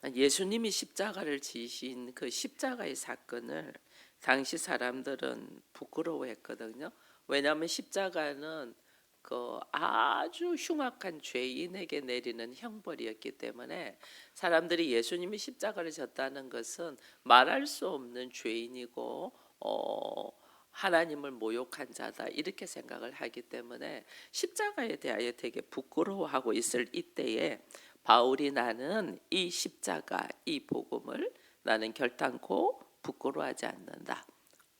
예수님이 십자가를 지신 그 십자가의 사건을 당시 사람들은 부끄러워했거든요. 왜냐하면 십자가는 그 아주 흉악한 죄인에게 내리는 형벌이었기 때문에 사람들이 예수님이 십자가를 졌다는 것은 말할 수 없는 죄인이고 하나님을 모욕한 자다 이렇게 생각을 하기 때문에 십자가에 대하여 되게 부끄러워하고 있을 이때에 바울이 나는 이 십자가 이 복음을 나는 결단코 부끄러워하지 않는다.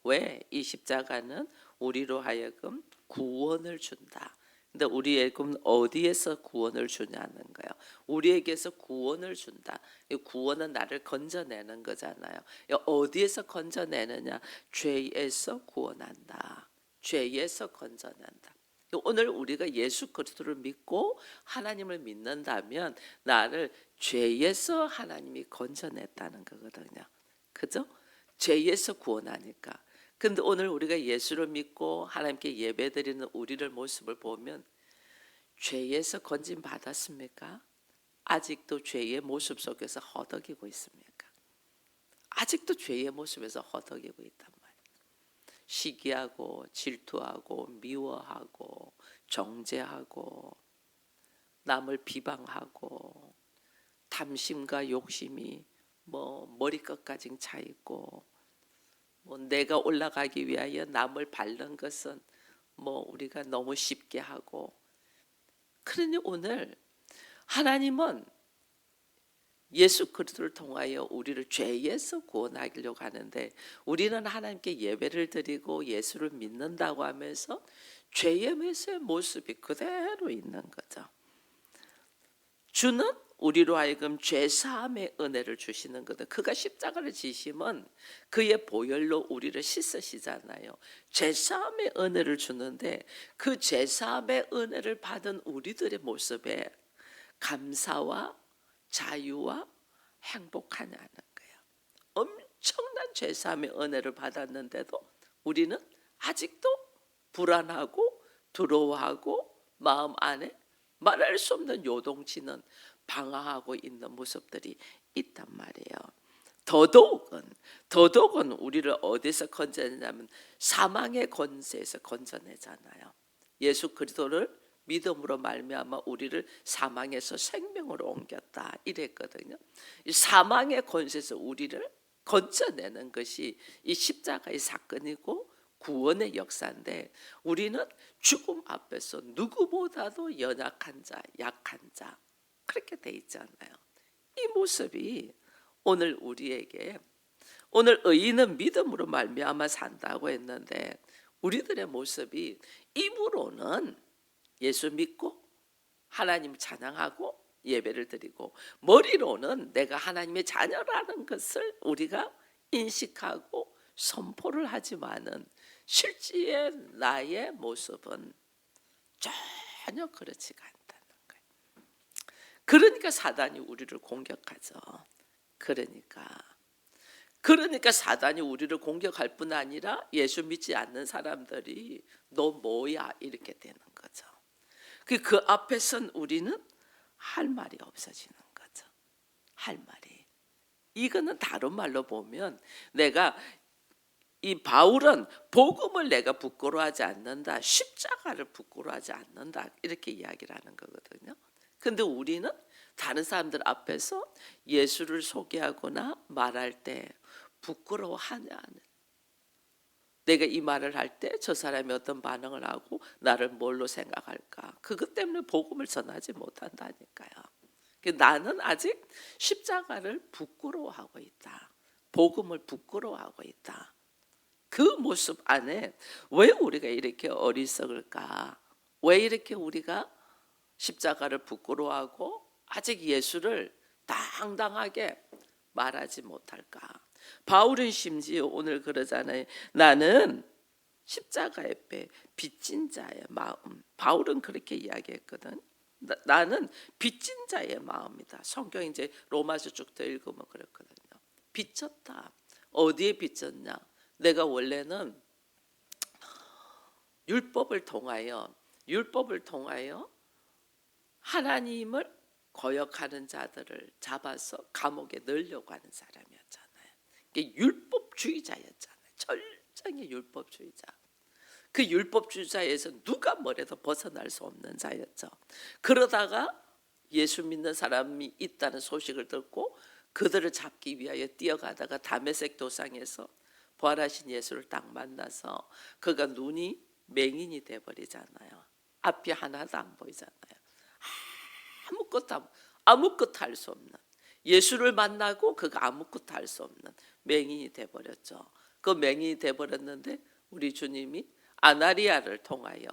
왜? 이 십자가는 우리로 하여금 구원을 준다. 근데 우리에게 어디에서 구원을 주냐는 거예요. 우리에게서 구원을 준다. 이 구원은 나를 건져내는 거잖아요. 어디에서 건져내느냐? 죄에서 구원한다. 죄에서 건져낸다. 오늘 우리가 예수 그리스도를 믿고 하나님을 믿는다면 나를 죄에서 하나님이 건져냈다는 거거든요. 그죠? 죄에서 구원하니까. 근데 오늘 우리가 예수를 믿고 하나님께 예배드리는 우리를 모습을 보면 죄에서 건진 받았습니까? 아직도 죄의 모습 속에서 허덕이고 있습니까? 아직도 죄의 모습에서 허덕이고 있단 말이에요. 시기하고 질투하고 미워하고 정죄하고 남을 비방하고 탐심과 욕심이 머리끝까지 차 있고 내가 올라가기 위하여 남을 밟는 것은 우리가 너무 쉽게 하고 그러니 오늘 하나님은 예수 그리스도를 통하여 우리를 죄에서 구원하려고 하는데 우리는 하나님께 예배를 드리고 예수를 믿는다고 하면서 죄의 모습이 그대로 있는 거죠. 주는 우리로 하여금 죄사함의 은혜를 주시는 거다. 그가 십자가를 지심은 그의 보혈로 우리를 씻으시잖아요. 죄사함의 은혜를 주는데 그 죄사함의 은혜를 받은 우리들의 모습에 감사와 자유와 행복하냐는 거예요. 엄청난 죄사함의 은혜를 받았는데도 우리는 아직도 불안하고 두려워하고 마음 안에 말할 수 없는 요동치는 방황하고 있는 모습들이 있단 말이에요. 더더욱은 우리를 어디서 건져내냐면 사망의 권세에서 건져내잖아요. 예수 그리스도를 믿음으로 말미암아 우리를 사망에서 생명으로 옮겼다 이랬거든요. 이 사망의 권세에서 우리를 건져내는 것이 이 십자가의 사건이고 구원의 역사인데 우리는 죽음 앞에서 누구보다도 연약한 자, 약한 자 그렇게 돼 있잖아요. 이 모습이 오늘 우리에게 오늘 의인은 믿음으로 말미암아 산다고 했는데 우리들의 모습이 입으로는 예수 믿고 하나님 찬양하고 예배를 드리고 머리로는 내가 하나님의 자녀라는 것을 우리가 인식하고 선포를 하지만은 실제의 나의 모습은 전혀 그렇지가 않다는 거예요. 그러니까 사단이 우리를 공격하죠. 그러니까 사단이 우리를 공격할 뿐 아니라 예수 믿지 않는 사람들이 너 뭐야 이렇게 되는 거죠. 그 앞에선 우리는 할 말이 없어지는 거죠. 할 말이. 이거는 다른 말로 보면 내가 이 바울은 복음을 내가 부끄러워하지 않는다. 십자가를 부끄러워하지 않는다. 이렇게 이야기를 하는 거거든요. 근데 우리는 다른 사람들 앞에서 예수를 소개하거나 말할 때 부끄러워하냐는 내가 이 말을 할 때 저 사람이 어떤 반응을 하고 나를 뭘로 생각할까? 그것 때문에 복음을 전하지 못한다니까요. 나는 아직 십자가를 부끄러워하고 있다. 복음을 부끄러워하고 있다. 그 모습 안에 왜 우리가 이렇게 어리석을까? 왜 이렇게 우리가 십자가를 부끄러워하고 아직 예수를 당당하게 말하지 못할까? 바울은 심지어 오늘 그러잖아요. 나는 십자가에 빚진 자의 마음. 바울은 그렇게 이야기했거든. 나는 빚진 자의 마음이다. 성경 이제 로마서 쭉 더 읽으면 그렇거든요. 빚졌다. 어디에 빚졌냐? 내가 원래는 율법을 통하여 하나님을 거역하는 자들을 잡아서 감옥에 넣으려고 하는 사람이었잖아요. 이게 율법주의자였잖아요. 철저히 율법주의자. 그 율법주의자에서 누가 뭐래도 벗어날 수 없는 자였죠. 그러다가 예수 믿는 사람이 있다는 소식을 듣고 그들을 잡기 위하여 뛰어가다가 다메섹 도상에서 부활하신 예수를 딱 만나서 그가 눈이 맹인이 돼버리잖아요. 앞이 하나도 안 보이잖아요. 아무것도 할 수 없는, 예수를 만나고 그가 아무것도 할 수 없는 맹인이 돼버렸죠. 그 맹인이 돼버렸는데 우리 주님이 아나리아를 통하여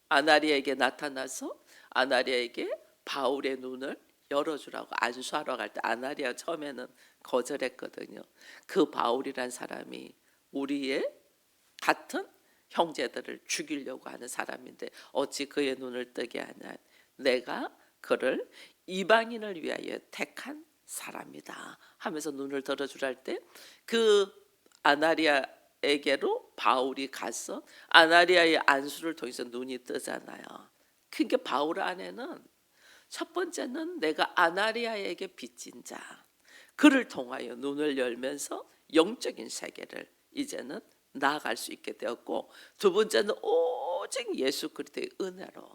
아나리아에게 나타나서 아나리아에게 바울의 눈을 열어주라고 안수하러 갈 때 아나리아 처음에는 거절했거든요. 그 바울이란 사람이 우리의 같은 형제들을 죽이려고 하는 사람인데 어찌 그의 눈을 뜨게 하냐. 내가 그를 이방인을 위하여 택한 사람이다 하면서 눈을 들어주라 할 때 그 아나리아에게로 바울이 가서 아나리아의 안수를 통해서 눈이 뜨잖아요. 그러니까 바울 안에는 첫 번째는 내가 아나리아에게 빚진 자, 그를 통하여 눈을 열면서 영적인 세계를 이제는 나아갈 수 있게 되었고, 두 번째는 오직 예수 그리스도의 은혜로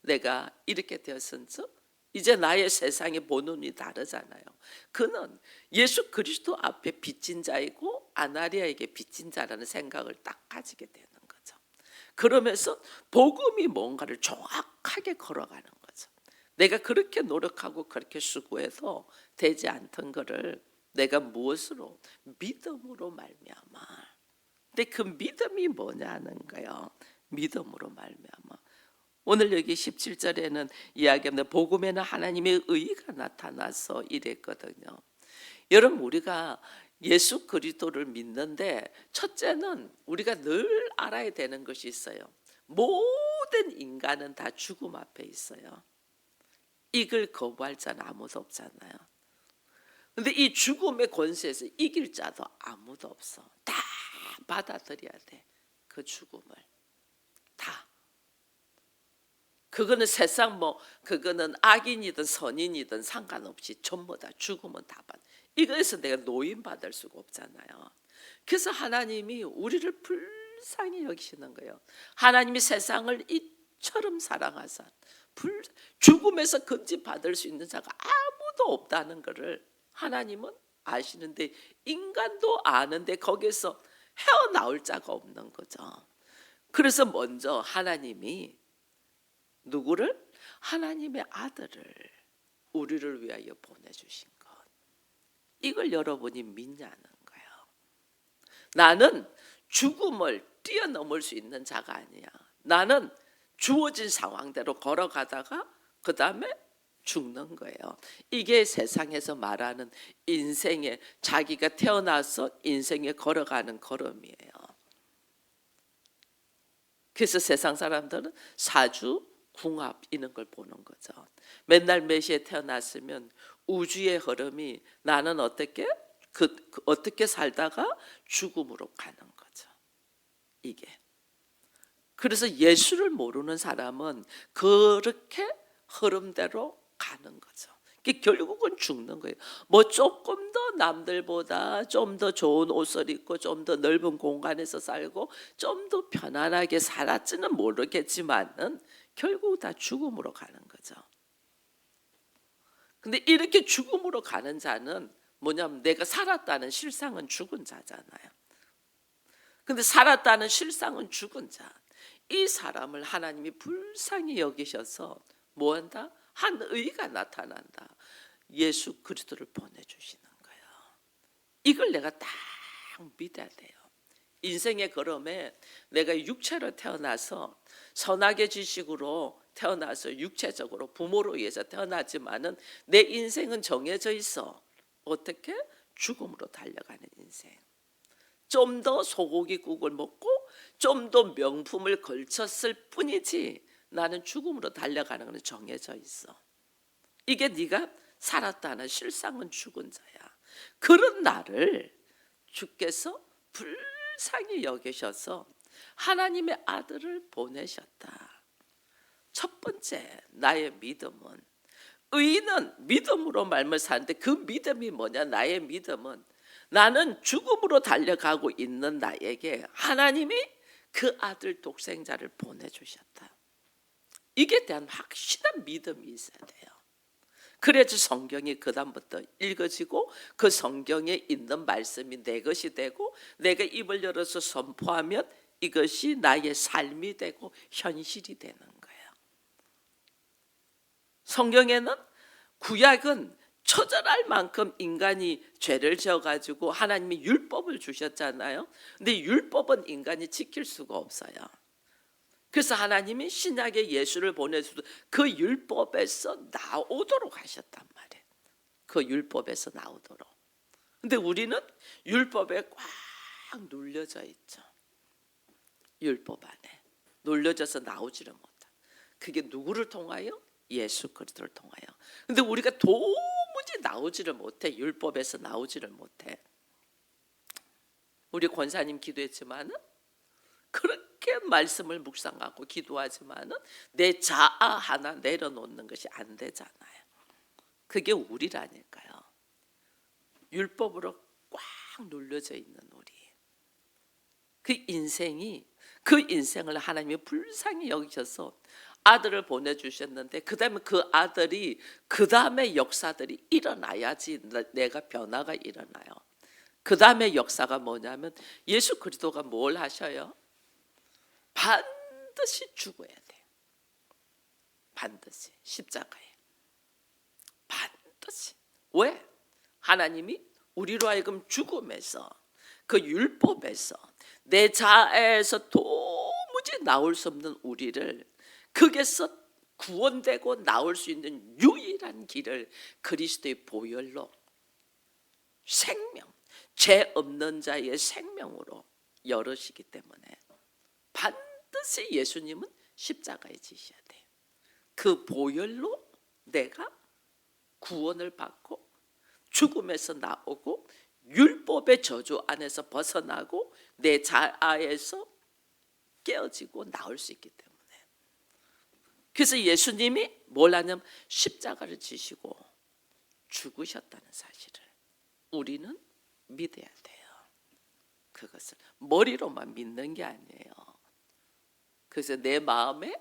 내가 이렇게 되었은즉 이제 나의 세상의 본능이 다르잖아요. 그는 예수 그리스도 앞에 빚진 자이고 아나리아에게 빚진 자라는 생각을 딱 가지게 되는 거죠. 그러면서 복음이 뭔가를 정확하게 걸어가는 거죠. 내가 그렇게 노력하고 그렇게 수고해서 되지 않던 거를 내가 무엇으로? 믿음으로 말미암아. 근데 그 믿음이 뭐냐는 거예요. 믿음으로 말미암아. 오늘 여기 17절에는 이야기합니다. 복음에는 하나님의 의가 나타나서 이랬거든요. 여러분, 우리가 예수 그리스도를 믿는데 첫째는 우리가 늘 알아야 되는 것이 있어요. 모든 인간은 다 죽음 앞에 있어요. 이걸 거부할 자는 아무도 없잖아요. 근데 이 죽음의 권세에서 이길 자도 아무도 없어. 다 받아들여야 돼. 그 죽음을 다. 그거는 세상 그거는 악인이든 선인이든 상관없이 전부 다 죽음은 다 받아. 이거에서 내가 노인받을 수가 없잖아요. 그래서 하나님이 우리를 불쌍히 여기시는 거예요. 하나님이 세상을 이처럼 사랑하사 죽음에서 건지받을 수 있는 자가 아무도 없다는 것을 하나님은 아시는데 인간도 아는데 거기서 헤어나올 자가 없는 거죠. 그래서 먼저 하나님이 누구를? 하나님의 아들을 우리를 위하여 보내주신 것. 이걸 여러분이 믿냐는 거예요. 나는 죽음을 뛰어넘을 수 있는 자가 아니야. 나는 주어진 상황대로 걸어가다가 그 다음에 죽는 거예요. 이게 세상에서 말하는 인생에 자기가 태어나서 인생에 걸어가는 걸음이에요. 그래서 세상 사람들은 사주, 궁합 이런 걸 보는 거죠. 맨날 몇 시에 태어났으면 우주의 흐름이 나는 어떻게 어떻게 살다가 죽음으로 가는 거죠. 이게. 그래서 예수를 모르는 사람은 그렇게 흐름대로 가는 거죠. 결국은 죽는 거예요. 조금 더 남들보다 좀 더 좋은 옷을 입고 좀 더 넓은 공간에서 살고 좀 더 편안하게 살았지는 모르겠지만은 결국 다 죽음으로 가는 거죠. 근데 이렇게 죽음으로 가는 자는 뭐냐면 내가 살았다는 실상은 죽은 자잖아요. 근데 살았다는 실상은 죽은 자. 이 사람을 하나님이 불쌍히 여기셔서 뭐한다? 한 의가 나타난다. 예수 그리스도를 보내주시는 거예요. 이걸 내가 딱 믿어야 돼요. 인생의 걸음에 내가 육체로 태어나서 선악의 지식으로 태어나서 육체적으로 부모로 의해서 태어났지만은 내 인생은 정해져 있어. 어떻게? 죽음으로 달려가는 인생. 좀 더 소고기국을 먹고 좀 더 명품을 걸쳤을 뿐이지 나는 죽음으로 달려가는 건 정해져 있어. 이게 네가 살았다는 실상은 죽은 자야. 그런 나를 주께서 불쌍히 여기셔서 하나님의 아들을 보내셨다. 첫 번째 나의 믿음은 의인은 믿음으로 말을 사는데 그 믿음이 뭐냐? 나의 믿음은 나는 죽음으로 달려가고 있는 나에게 하나님이 그 아들 독생자를 보내주셨다. 이게 대한 확실한 믿음이 있어야 돼요. 그래야지 성경이 그 다음부터 읽어지고 그 성경에 있는 말씀이 내 것이 되고 내가 입을 열어서 선포하면 이것이 나의 삶이 되고 현실이 되는 거예요. 성경에는 구약은 처절할 만큼 인간이 죄를 지어가지고 하나님이 율법을 주셨잖아요. 근데 율법은 인간이 지킬 수가 없어요. 그래서 하나님이 신약의 예수를 보내주셔서 그 율법에서 나오도록 하셨단 말이에요. 그 율법에서 나오도록. 근데 우리는 율법에 꽉 눌려져 있죠. 율법 안에 눌려져서 나오지를 못해. 그게 누구를 통하여? 예수 그리스도를 통하여. 근데 우리가 도무지 나오지를 못해. 율법에서 나오지를 못해. 우리 권사님 기도했지만은 그렇게 말씀을 묵상하고 기도하지만은 내 자아 하나 내려놓는 것이 안 되잖아요. 그게 우리라니까요. 율법으로 꽉 눌려져 있는 우리. 그 인생을 하나님이 불쌍히 여기셔서 아들을 보내주셨는데 그 다음에 그 아들이 그 다음에 역사들이 일어나야지 내가 변화가 일어나요. 그 다음에 역사가 뭐냐면 예수 그리스도가 뭘 하셔요? 반드시 죽어야 돼. 반드시 십자가에. 반드시. 왜? 하나님이 우리로 하여금 죽음에서 그 율법에서 내 자아에서 도무지 나올 수 없는 우리를 거기서 구원되고 나올 수 있는 유일한 길을 그리스도의 보혈로 생명, 죄 없는 자의 생명으로 열으시기 때문에 반드시 예수님은 십자가에 지셔야 돼요. 그 보혈로 내가 구원을 받고 죽음에서 나오고 율법의 저주 안에서 벗어나고 내 자아에서 깨어지고 나올 수 있기 때문에. 그래서 예수님이 뭘 하냐면 십자가를 지시고 죽으셨다는 사실을 우리는 믿어야 돼요. 그것을 머리로만 믿는 게 아니에요. 그래서 내 마음에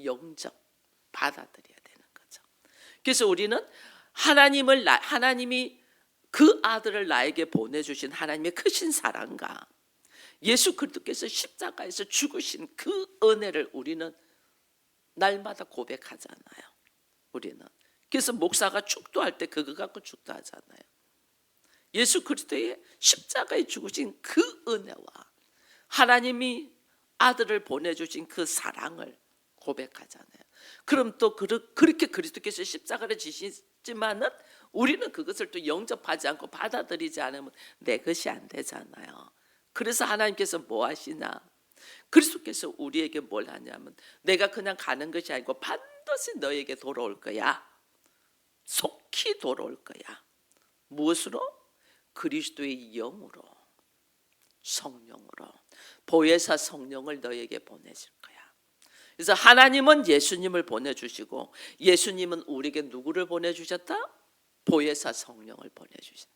영접 받아들여야 되는 거죠. 그래서 우리는 하나님이 그 아들을 나에게 보내주신 하나님의 크신 사랑과 예수 그리스도께서 십자가에서 죽으신 그 은혜를 우리는 날마다 고백하잖아요. 우리는. 그래서 목사가 축도할 때 그거 갖고 축도하잖아요. 예수 그리스도의 십자가에 죽으신 그 은혜와 하나님이 아들을 보내주신 그 사랑을 고백하잖아요. 그럼 또 그렇게 그리스도께서 십자가를 지시지만은 우리는 그것을 또 영접하지 않고 받아들이지 않으면 내 것이 안 되잖아요. 그래서 하나님께서 뭐 하시냐? 그리스도께서 우리에게 뭘 하냐면 내가 그냥 가는 것이 아니고 반드시 너에게 돌아올 거야. 속히 돌아올 거야. 무엇으로? 그리스도의 영으로, 성령으로, 보혜사 성령을 너에게 보내실 거야. 그래서 하나님은 예수님을 보내주시고 예수님은 우리에게 누구를 보내주셨다? 보혜사 성령을 보내주신다.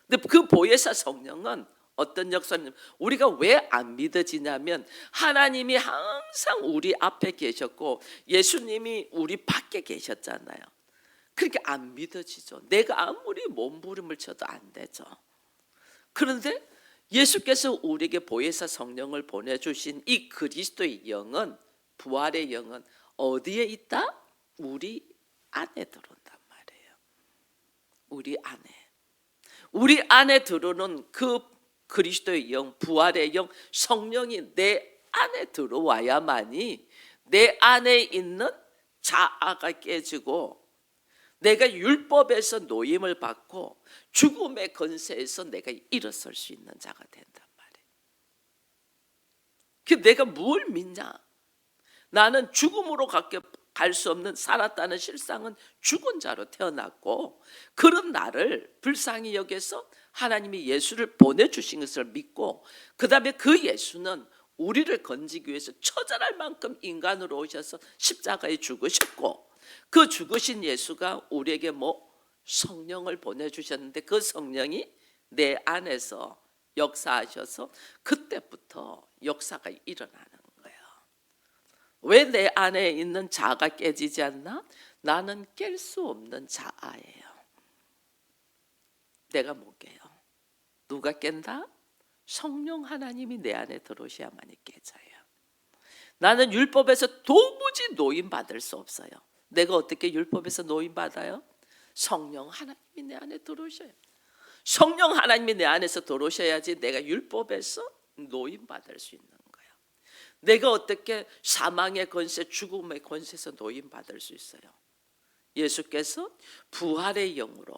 근데 그 보혜사 성령은 어떤 역사는 우리가 왜 안 믿어지냐면 하나님이 항상 우리 앞에 계셨고 예수님이 우리 밖에 계셨잖아요. 그렇게 안 믿어지죠. 내가 아무리 몸부림을 쳐도 안 되죠. 그런데 예수께서 우리에게 보혜사 성령을 보내주신 이 그리스도의 영은, 부활의 영은 어디에 있다? 우리 안에 들어온단 말이에요. 우리 안에 들어오는 그 그리스도의 영, 부활의 영, 성령이 내 안에 들어와야만이 내 안에 있는 자아가 깨지고 내가 율법에서 노임을 받고 죽음의 권세에서 내가 일어설 수 있는 자가 된단 말이에요. 그 내가 뭘 믿냐? 나는 죽음으로 갈 수 없는 살았다는 실상은 죽은 자로 태어났고 그런 나를 불쌍히 여겨서 하나님이 예수를 보내주신 것을 믿고 그 다음에 그 예수는 우리를 건지기 위해서 처절할 만큼 인간으로 오셔서 십자가에 죽으셨고 그 죽으신 예수가 우리에게 성령을 보내주셨는데 그 성령이 내 안에서 역사하셔서 그때부터 역사가 일어나는 거예요. 왜 내 안에 있는 자아가 깨지지 않나? 나는 깰 수 없는 자아예요. 내가 못 깨요. 누가 깬다? 성령 하나님이 내 안에 들어오셔야만이 깨져요. 나는 율법에서 도무지 노임받을 수 없어요. 내가 어떻게 율법에서 노임받아요? 성령 하나님이 내 안에 들어오셔요. 성령 하나님이 내 안에서 들어오셔야지 내가 율법에서 노임받을 수 있는 거예요. 내가 어떻게 사망의 권세, 죽음의 권세에서 노임받을 수 있어요? 예수께서 부활의 영으로,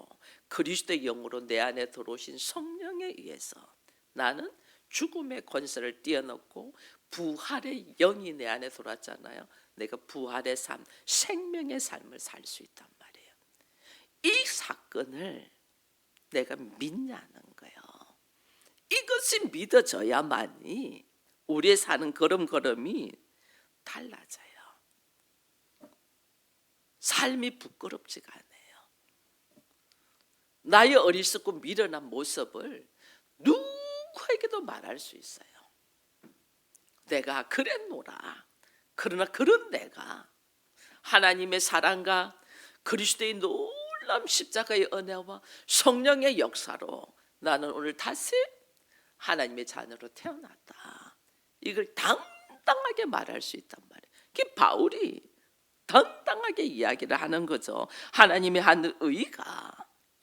그리스도의 영으로 내 안에 들어오신 성령에 의해서 나는 죽음의 권세를 뛰어넘고 부활의 영이 내 안에 들어왔잖아요. 내가 부활의 삶, 생명의 삶을 살 수 있단 말이에요. 이 사건을 내가 믿냐는 거예요. 이것이 믿어져야만이 우리의 사는 걸음걸음이 달라져요. 삶이 부끄럽지가 않아요. 나의 어리석고 미련한 모습을 누구에게도 말할 수 있어요. 내가 그랬노라. 그러나 그런 내가 하나님의 사랑과 그리스도의 놀라운 십자가의 은혜와 성령의 역사로 나는 오늘 다시 하나님의 자녀로 태어났다. 이걸 당당하게 말할 수 있단 말이에요. 그 바울이 당당하게 이야기를 하는 거죠. 하나님의 한 의가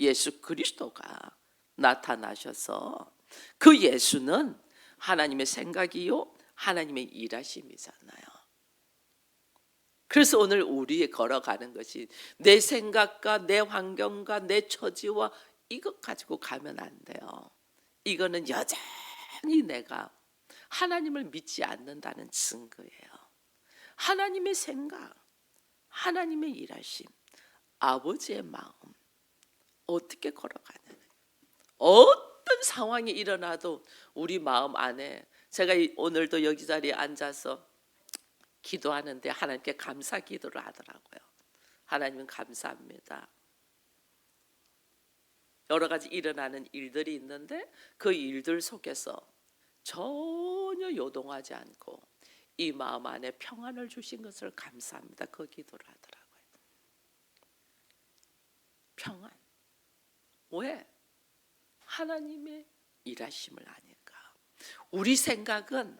예수 그리스도가 나타나셔서 그 예수는 하나님의 생각이요 하나님의 일하심이잖아요. 그래서 오늘 우리의 걸어가는 것이 내 생각과 내 환경과 내 처지와 이것 가지고 가면 안 돼요. 이거는 여전히 내가 하나님을 믿지 않는다는 증거예요. 하나님의 생각, 하나님의 일하심, 아버지의 마음 어떻게 걸어가느냐. 어떤 상황이 일어나도 우리 마음 안에 제가 오늘도 여기 자리에 앉아서 기도하는데 하나님께 감사 기도를 하더라고요. 하나님 감사합니다. 여러 가지 일어나는 일들이 있는데 그 일들 속에서 전혀 요동하지 않고 이 마음 안에 평안을 주신 것을 감사합니다. 그 기도를 하더라고요. 평안. 왜? 하나님의 일하심을 아니까. 우리 생각은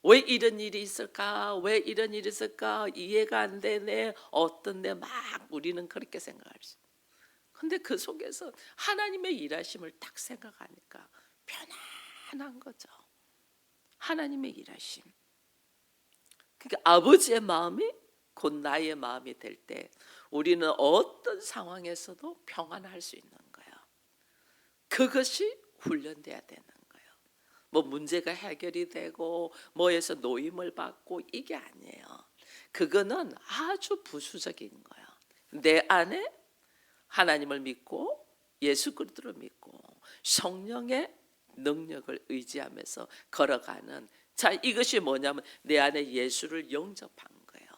왜 이런 일이 있을까? 왜 이런 일이 있을까? 이해가 안 되네. 어떤데 막 우리는 그렇게 생각할 수. 근데 그 속에서 하나님의 일하심을 딱 생각하니까 편안한 거죠. 하나님의 일하심. 그러니까 아버지의 마음이 곧 나의 마음이 될 때 우리는 어떤 상황에서도 평안할 수 있는 거예요. 그것이 훈련돼야 되는 거예요. 뭐 문제가 해결이 되고 뭐에서 노임을 받고 이게 아니에요. 그거는 아주 부수적인 거예요. 내 안에 하나님을 믿고 예수 그리스도를 믿고 성령의 능력을 의지하면서 걸어가는, 자, 이것이 뭐냐면 내 안에 예수를 영접한 거예요.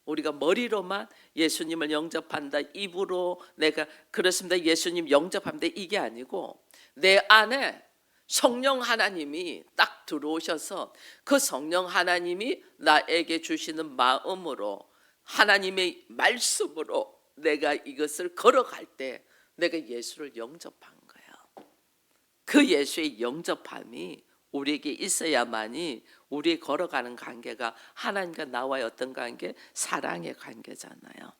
우리가 머리로만 예수님을 영접한다, 입으로 내가 그렇습니다 예수님 영접합니다, 이게 아니고 내 안에 성령 하나님이 딱 들어오셔서 그 성령 하나님이 나에게 주시는 마음으로 하나님의 말씀으로 내가 이것을 걸어갈 때 내가 예수를 영접한 거예요. 그 예수의 영접함이 우리에게 있어야만이 우리 걸어가는 관계가 하나님과 나와의 어떤 관계? 사랑의 관계잖아요.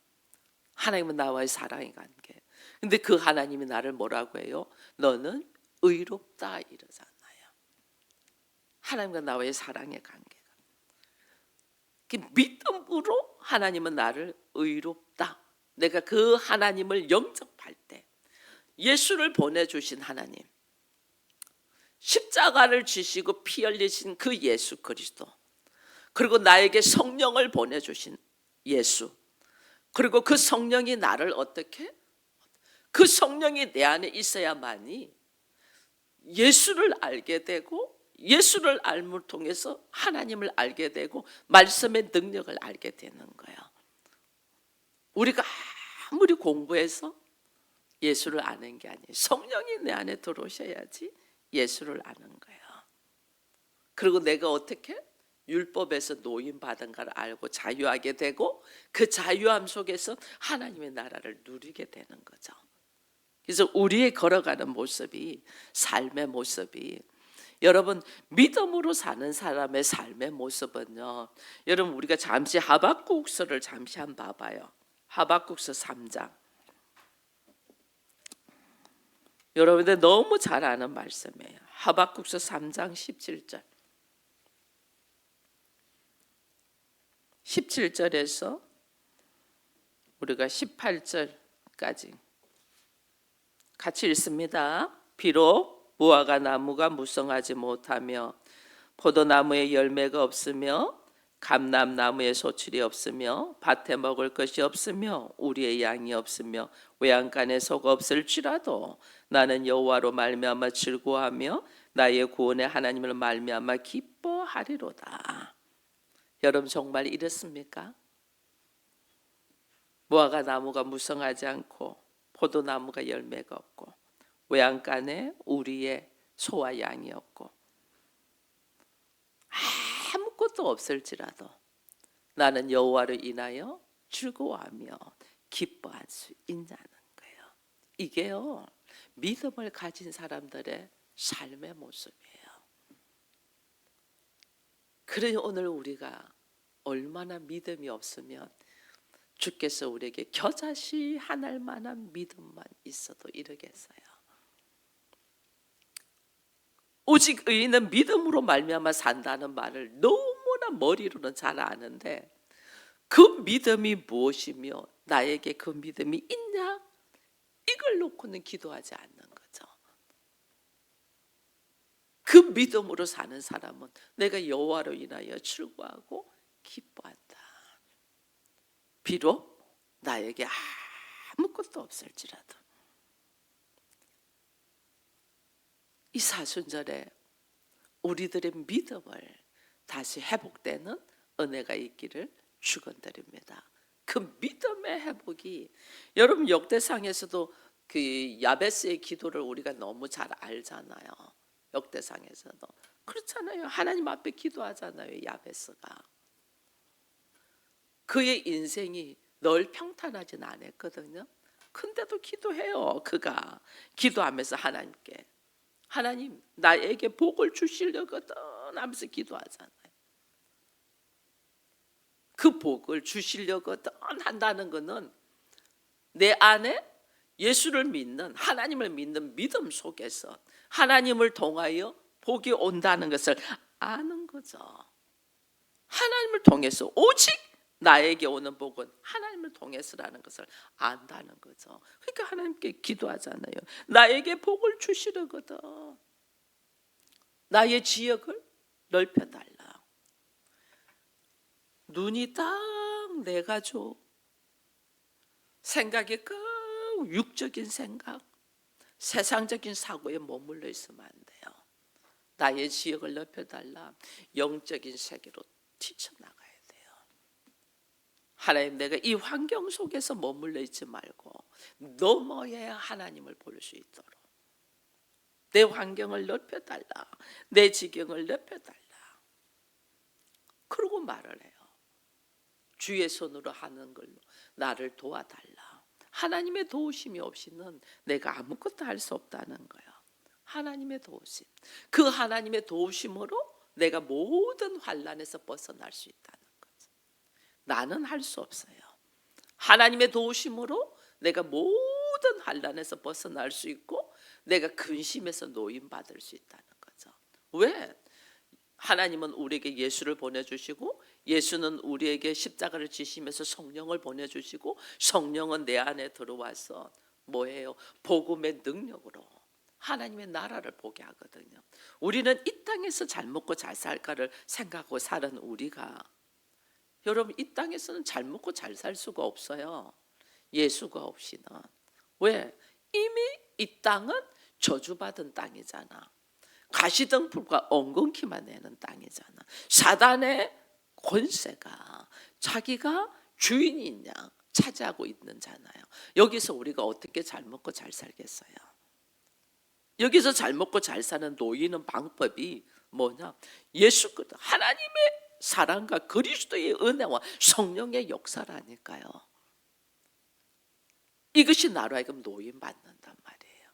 하나님은 나와의 사랑의 관계. 근데 그 하나님이 나를 뭐라고 해요? 너는 의롭다 이러잖아요. 하나님과 나와의 사랑의 관계가. 그 믿음으로 하나님은 나를 의롭다. 내가 그 하나님을 영접할 때 예수를 보내주신 하나님, 십자가를 지시고 피 흘리신 그 예수 그리스도, 그리고 나에게 성령을 보내주신 예수, 그리고 그 성령이 나를 어떻게? 그 성령이 내 안에 있어야만이 예수를 알게 되고 예수를 알므로 통해서 하나님을 알게 되고 말씀의 능력을 알게 되는 거예요. 우리가 아무리 공부해서 예수를 아는 게 아니에요. 성령이 내 안에 들어오셔야지 예수를 아는 거예요. 그리고 내가 어떻게 율법에서 노임받은 걸 알고 자유하게 되고 그 자유함 속에서 하나님의 나라를 누리게 되는 거죠. 그래서 우리의 걸어가는 모습이, 삶의 모습이, 여러분 믿음으로 사는 사람의 삶의 모습은요, 여러분 우리가 잠시 하박국서를 잠시 한번 봐봐요. 하박국서 3장. 여러분들 너무 잘 아는 말씀이에요. 하박국서 3장 17절. 17절에서 우리가 18절까지 같이 읽습니다. 비록 무화과 나무가 무성하지 못하며 포도나무에 열매가 없으며 감람나무에 소출이 없으며 밭에 먹을 것이 없으며 우리의 양이 없으며 외양간에 소가 없을지라도 나는 여호와로 말미암아 즐거워하며 나의 구원의 하나님을 말미암아 기뻐하리로다. 여러분 정말 이렇습니까? 무화과 나무가 무성하지 않고 포도나무가 열매가 없고 외양간에 우리의 소와 양이 없고 아무것도 없을지라도 나는 여호와로 인하여 즐거워하며 기뻐할 수 있냐는 거예요. 이게요, 믿음을 가진 사람들의 삶의 모습이에요. 그러니 오늘 우리가 얼마나 믿음이 없으면 주께서 우리에게 겨자씨 하나일 만한 믿음만 있어도 이러겠어요. 오직 의인은 믿음으로 말미암아 산다는 말을 너무나 머리로는 잘 아는데 그 믿음이 무엇이며 나에게 그 믿음이 있냐? 이걸 놓고는 기도하지 않는 거죠. 그 믿음으로 사는 사람은 내가 여호와로 인하여 즐거워하고 기뻐한다. 비록 나에게 아무것도 없을지라도. 이 사순절에 우리들의 믿음을 다시 회복되는 은혜가 있기를 축원드립니다. 그 믿음의 회복이, 여러분 역대상에서도 그 야베스의 기도를 우리가 너무 잘 알잖아요. 역대상에서도 그렇잖아요. 하나님 앞에 기도하잖아요. 야베스가. 그의 인생이 늘 평탄하진 않았거든요. 근데도 기도해요. 그가 기도하면서 하나님께, 하나님 나에게 복을 주시려거든 하면서 기도하잖아요. 그 복을 주시려거든 한다는 것은 내 안에 예수를 믿는, 하나님을 믿는 믿음 속에서 하나님을 통하여 복이 온다는 것을 아는 거죠. 하나님을 통해서, 오직 나에게 오는 복은 하나님을 통해서라는 것을 안다는 거죠. 그러니까 하나님께 기도하잖아요. 나에게 복을 주시려거든 나의 지역을 넓혀달라. 눈이 딱 내가 줘. 생각이 그 육적인 생각, 세상적인 사고에 머물러 있으면 안 돼요. 나의 지역을 넓혀달라. 영적인 세계로 뛰쳐나가야 돼요. 하나님, 내가 이 환경 속에서 머물러 있지 말고 넘어야 하나님을 볼 수 있도록 내 환경을 넓혀달라. 내 지경을 넓혀달라. 그러고 말을 해요. 주의 손으로 하는 걸로 나를 도와달라. 하나님의 도우심이 없이는 내가 아무것도 할 수 없다는 거예요. 하나님의 도우심, 그 하나님의 도우심으로 내가 모든 환난에서 벗어날 수 있다는 거죠. 나는 할 수 없어요. 하나님의 도우심으로 내가 모든 환난에서 벗어날 수 있고 내가 근심에서 노임받을 수 있다는 거죠. 왜? 하나님은 우리에게 예수를 보내주시고 예수는 우리에게 십자가를 지시면서 성령을 보내주시고 성령은 내 안에 들어와서 뭐예요? 복음의 능력으로 하나님의 나라를 보게 하거든요. 우리는 이 땅에서 잘 먹고 잘 살까를 생각하고 사는 우리가, 여러분 이 땅에서는 잘 먹고 잘 살 수가 없어요. 예수가 없이는. 왜? 이미 이 땅은 저주받은 땅이잖아. 가시덤불과 엉겅퀴만 내는 땅이잖아. 사단의 권세가 자기가 주인인 양, 차지하고 있는 자잖아요. 여기서 우리가 어떻게 잘 먹고 잘 살겠어요? 여기서 잘 먹고 잘 사는 노인은 방법이 뭐냐? 예수 그리스도 하나님의 사랑과 그리스도의 은혜와 성령의 역사라니까요. 이것이 나로 하여금 노인 받는단 말이에요.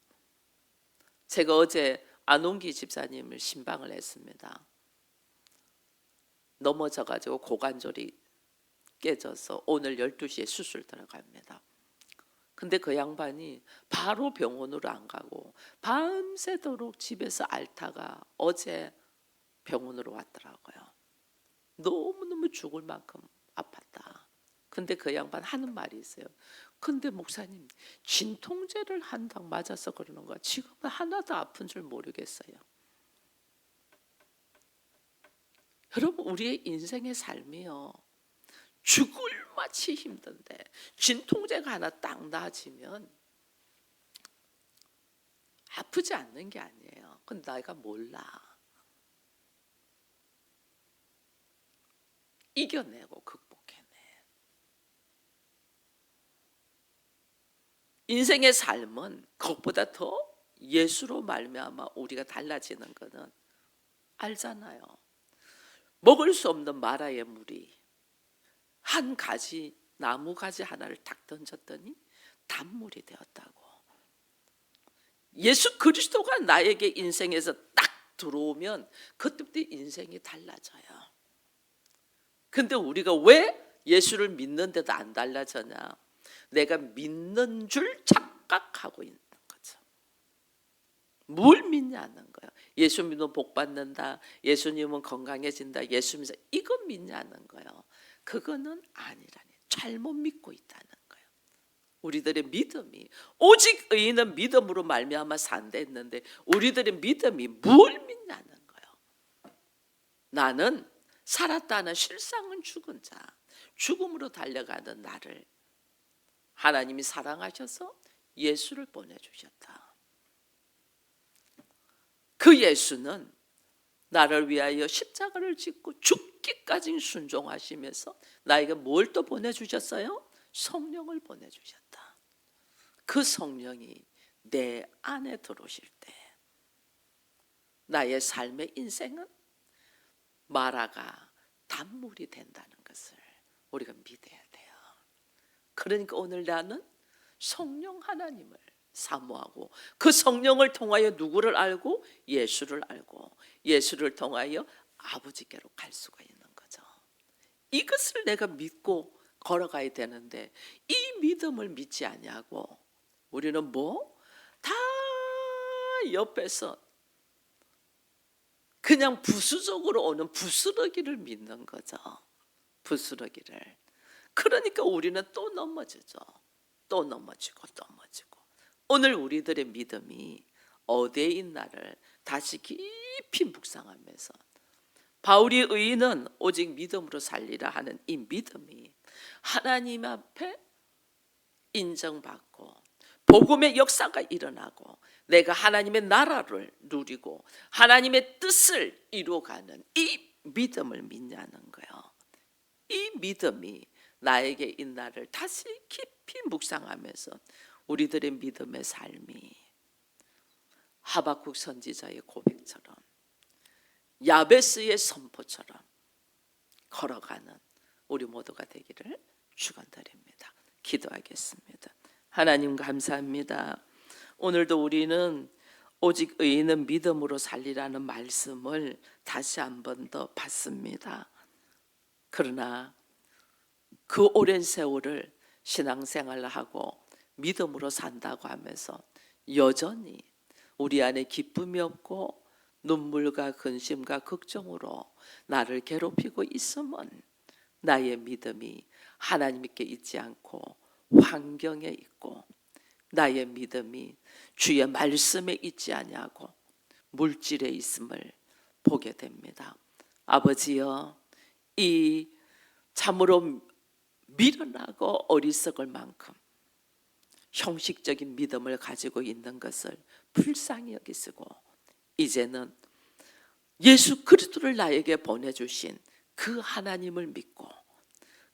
제가 어제 안홍기 집사님을 신방을 했습니다. 넘어져가지고 고관절이 깨져서 오늘 12시에 수술 들어갑니다. 근데 그 양반이 바로 병원으로 안 가고 밤새도록 집에서 앓다가 어제 병원으로 왔더라고요. 너무너무 죽을 만큼 아팠다. 근데 그 양반 하는 말이 있어요. 근데 목사님, 진통제를 한 방 맞아서 그러는 거야. 지금은 하나도 아픈 줄 모르겠어요. 여러분, 우리의 인생의 삶이요, 죽을 마치 힘든데 진통제가 하나 딱 나아지면 아프지 않는 게 아니에요. 근데 내가 몰라. 이겨내고 극복해내. 인생의 삶은 그것보다 더 예수로 말미암아 우리가 달라지는 거는 알잖아요. 먹을 수 없는 마라의 물이 한 가지 나무 가지 하나를 딱 던졌더니 단물이 되었다고. 예수 그리스도가 나에게 인생에서 딱 들어오면 그때부터 인생이 달라져요. 근데 우리가 왜 예수를 믿는데도 안 달라지냐? 내가 믿는 줄 착각하고 있는 거죠. 뭘 믿냐는 거예요. 예수 믿으면 복 받는다, 예수님은 건강해진다, 예수 믿으면 이거 믿냐는 거예요. 그거는 아니라니, 잘못 믿고 있다는 거예요. 우리들의 믿음이, 오직 의인은 믿음으로 말미암아 산다 했는데 우리들의 믿음이 뭘 믿냐는 거예요. 나는 살았다는 실상은 죽은 자, 죽음으로 달려가는 나를 하나님이 사랑하셔서 예수를 보내주셨다. 그 예수는 나를 위하여 십자가를 짓고 죽기까지 순종하시면서 나에게 뭘 또 보내주셨어요? 성령을 보내주셨다. 그 성령이 내 안에 들어오실 때 나의 삶의 인생은 마라가 단물이 된다는 것을 우리가 믿어야 돼요. 그러니까 오늘 나는 성령 하나님을 사모하고 그 성령을 통하여 누구를 알고? 예수를 알고 예수를 통하여 아버지께로 갈 수가 있는 거죠. 이것을 내가 믿고 걸어가야 되는데 이 믿음을 믿지 아니하고 우리는 뭐? 다 옆에서 그냥 부수적으로 오는 부스러기를 믿는 거죠. 부스러기를. 그러니까 우리는 또 넘어지죠. 또 넘어지고 또 넘어지고. 오늘 우리들의 믿음이 어디에 있나를 다시 깊이 묵상하면서 바울이 의인은 오직 믿음으로 살리라 하는 이 믿음이 하나님 앞에 인정받고 복음의 역사가 일어나고 내가 하나님의 나라를 누리고 하나님의 뜻을 이루어가는 이 믿음을 믿냐는 거예요. 이 믿음이 나에게 있나를 다시 깊이 묵상하면서 우리들의 믿음의 삶이 하박국 선지자의 고백처럼 야베스의 선포처럼 걸어가는 우리 모두가 되기를 축원드립니다. 기도하겠습니다. 하나님 감사합니다. 오늘도 우리는 오직 의인은 믿음으로 살리라는 말씀을 다시 한 번 더 봤습니다. 그러나 그 오랜 세월을 신앙생활을 하고 믿음으로 산다고 하면서 여전히 우리 안에 기쁨이 없고 눈물과 근심과 걱정으로 나를 괴롭히고 있으면 나의 믿음이 하나님께 있지 않고 환경에 있고 나의 믿음이 주의 말씀에 있지 아니하고 물질에 있음을 보게 됩니다. 아버지여, 이 참으로 미련하고 어리석을 만큼 형식적인 믿음을 가지고 있는 것을 불쌍히 여기시고 이제는 예수 그리스도를 나에게 보내주신 그 하나님을 믿고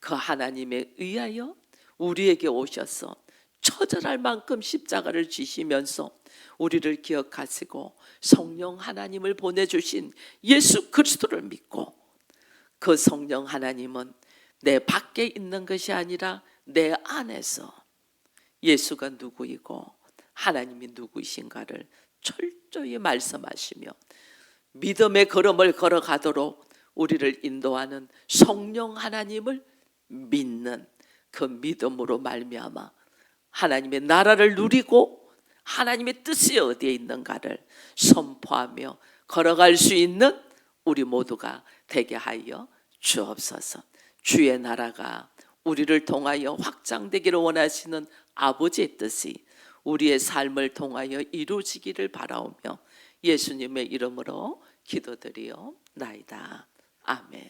그 하나님에 의하여 우리에게 오셔서 처절할 만큼 십자가를 지시면서 우리를 기억하시고 성령 하나님을 보내주신 예수 그리스도를 믿고, 그 성령 하나님은 내 밖에 있는 것이 아니라 내 안에서 예수가 누구이고 하나님이 누구이신가를 철저히 말씀하시며 믿음의 걸음을 걸어가도록 우리를 인도하는 성령 하나님을 믿는 그 믿음으로 말미암아 하나님의 나라를 누리고 하나님의 뜻이 어디에 있는가를 선포하며 걸어갈 수 있는 우리 모두가 되게 하여 주옵소서. 주의 나라가 우리를 통하여 확장되기를 원하시는 아버지의 뜻이 우리의 삶을 통하여 이루어지기를 바라오며 예수님의 이름으로 기도드리옵나이다. 아멘.